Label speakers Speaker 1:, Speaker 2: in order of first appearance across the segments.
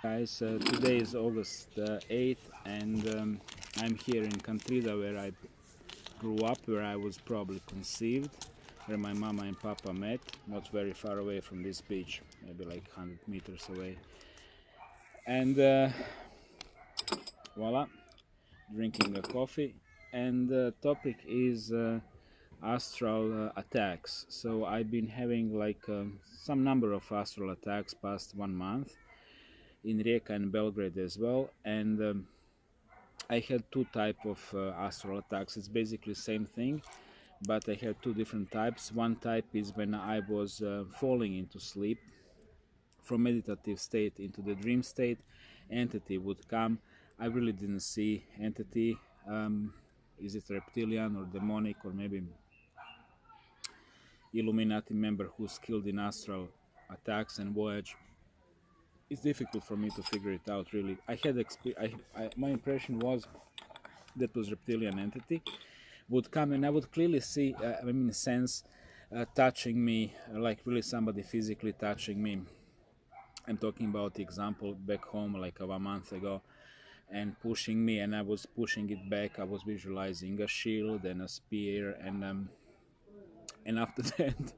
Speaker 1: Guys, today is August 8th, and I'm here in Cantrida, where I grew up, where I was probably conceived, where my mama and papa met, not very far away from this beach, maybe like 100 meters away. And voila, drinking a coffee. And the topic is astral attacks. So I've been having like some number of astral attacks past 1 month in Rijeka and Belgrade as well. And I had two type of astral attacks. It's basically same thing, but I had two different types. One type is when I was falling into sleep from meditative state into the dream state. Entity would come. I really didn't see entity. Is it reptilian or demonic or maybe Illuminati member who's killed in astral attacks and voyage? It's difficult for me to figure it out. Really, I had my impression was that was reptilian entity would come, and I would clearly see, sense touching me, like really somebody physically touching me. I'm talking about the example back home like 1 month ago, and pushing me, and I was pushing it back. I was visualizing a shield and a spear, and after that,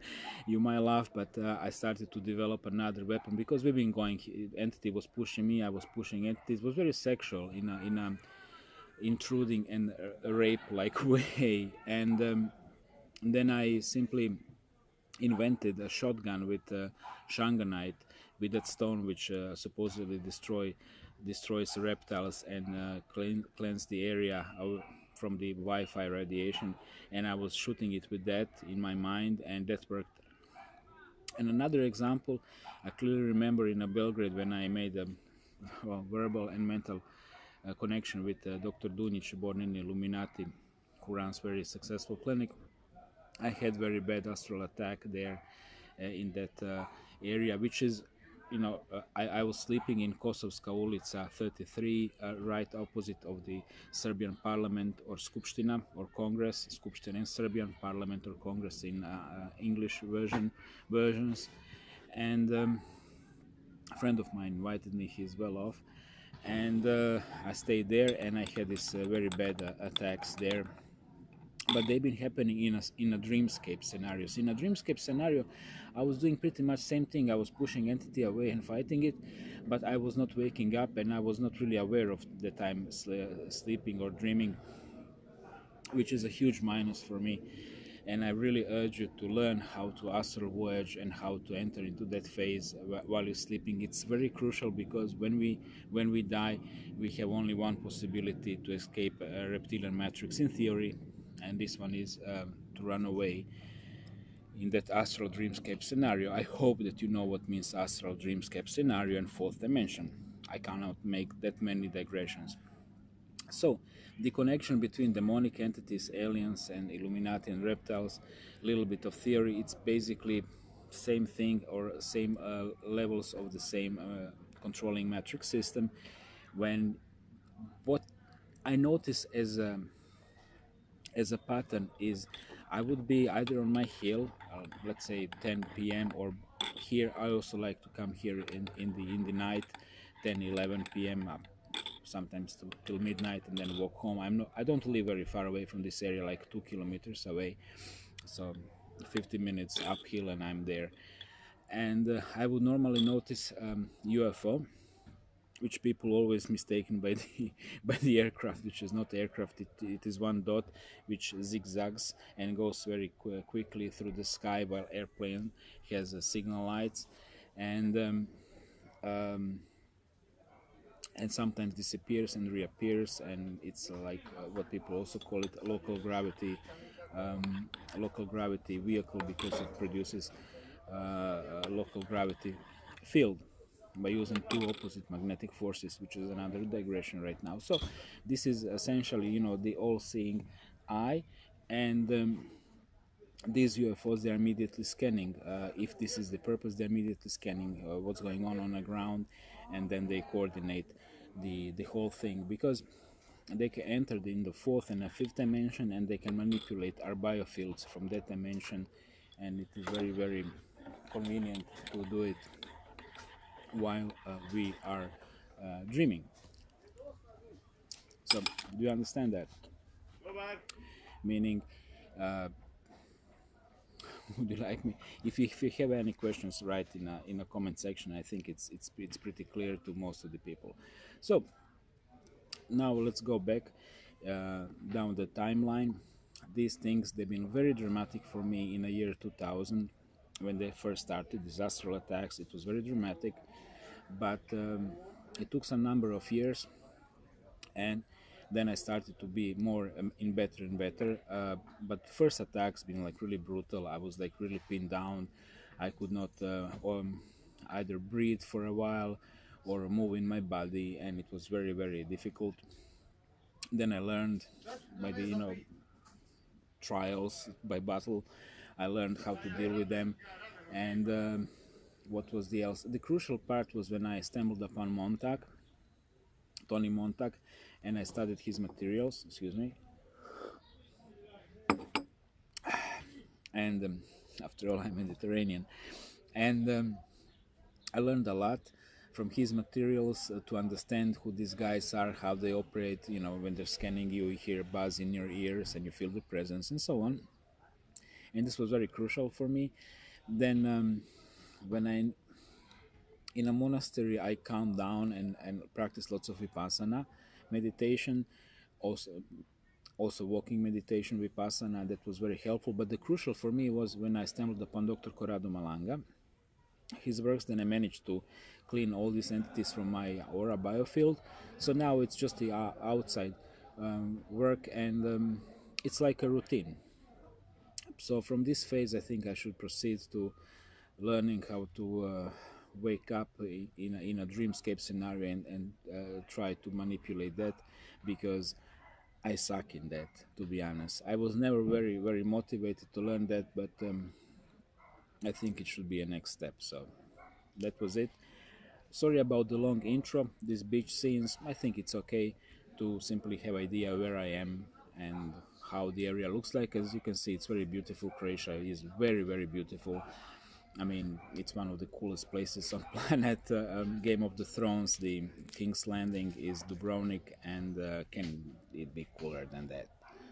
Speaker 1: you might laugh, but I started to develop another weapon because we've been going. Entity was pushing me, I was pushing entity. It was very sexual in a intruding and rape-like way, and then I simply invented a shotgun with shanganite, with that stone which supposedly destroys reptiles and cleanse the area from the Wi-Fi radiation, and I was shooting it with that in my mind, and that worked. And another example, I clearly remember in Belgrade when I made a verbal and mental connection with Dr. Dunic, born in Illuminati, who runs very successful clinic. I had very bad astral attack there in that area, which is, I was sleeping in Kosovska ulica 33, right opposite of the Serbian Parliament or Skupština or Congress, Skupština in Serbian, Parliament or Congress in English versions. And a friend of mine invited me, he's well off, and I stayed there, and I had these very bad attacks there, but they've been happening in a dreamscape scenarios. In a dreamscape scenario, I was doing pretty much same thing. I was pushing entity away and fighting it, but I was not waking up, and I was not really aware of that I'm sleeping or dreaming, which is a huge minus for me. And I really urge you to learn how to astral voyage and how to enter into that phase while you're sleeping. It's very crucial, because when we die, we have only one possibility to escape a reptilian matrix in theory, and this one is to run away in that astral dreamscape scenario. I hope that you know what means astral dreamscape scenario and fourth dimension. I cannot make that many digressions. So, the connection between demonic entities, aliens, and Illuminati and reptiles, a little bit of theory, it's basically same thing or same levels of the same controlling matrix system. When what I notice as a pattern is, I would be either on my hill, let's say 10 p.m. or here. I also like to come here in the night, 10, 11 p.m. Sometimes till midnight, and then walk home. I don't live very far away from this area, like 2 kilometers away, so 50 minutes uphill and I'm there. And I would normally notice UFO, which people always mistaken by the aircraft, which is not aircraft. It is one dot which zigzags and goes very quickly through the sky, while airplane has signal lights, and sometimes disappears and reappears, and it's like what people also call it local gravity vehicle, because it produces a local gravity field by using two opposite magnetic forces, which is another digression right now. So this is essentially, the all-seeing eye, and these UFOs, they're immediately scanning. If this is the purpose, they're immediately scanning what's going on the ground, and then they coordinate the whole thing, because they can enter in the fourth and a fifth dimension, and they can manipulate our biofields from that dimension, and it is very, very convenient to do it while we are dreaming. So, do you understand that? Meaning, would you like me? If you have any questions, write in a comment section. I think it's pretty clear to most of the people. So now let's go back down the timeline. These things, they've been very dramatic for me in the year 2000 when they first started. These Astral Attacks, it was very dramatic, but it took some number of years, and then I started to be more in better and better. But first attacks been like really brutal. I was like really pinned down. I could not either breathe for a while or move in my body, and it was very very difficult. Then I learned by the trials by battle. I learned how to deal with them, and what was the else? The crucial part was when I stumbled upon Tony Montag, and I studied his materials. Excuse me. And after all, I'm Mediterranean, and I learned a lot from his materials to understand who these guys are, how they operate. You know, when they're scanning you, you hear a buzz in your ears and you feel the presence and so on. And this was very crucial for me. Then when I in a monastery, I calmed down and practiced lots of Vipassana meditation, also walking meditation, Vipassana. That was very helpful. But the crucial for me was when I stumbled upon Dr. Corrado Malanga, his works. Then I managed to clean all these entities from my aura biofield. So now it's just the outside work, and it's like a routine. So from this phase, I think I should proceed to learning how to wake up in a dreamscape scenario and try to manipulate that, because I suck in that, to be honest. I was never very very motivated to learn that, but I think it should be a next step. So that was it. Sorry about the long intro. These beach scenes, I think it's okay to simply have idea where I am and how the area looks like. As you can see, it's very beautiful. Croatia is very very beautiful. I mean, it's one of the coolest places on planet. Game of the Thrones, the King's Landing is Dubrovnik, and can it be cooler than that?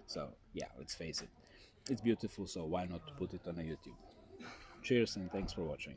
Speaker 1: So yeah, let's face it, it's beautiful. So why not put it on a YouTube? Cheers and thanks for watching.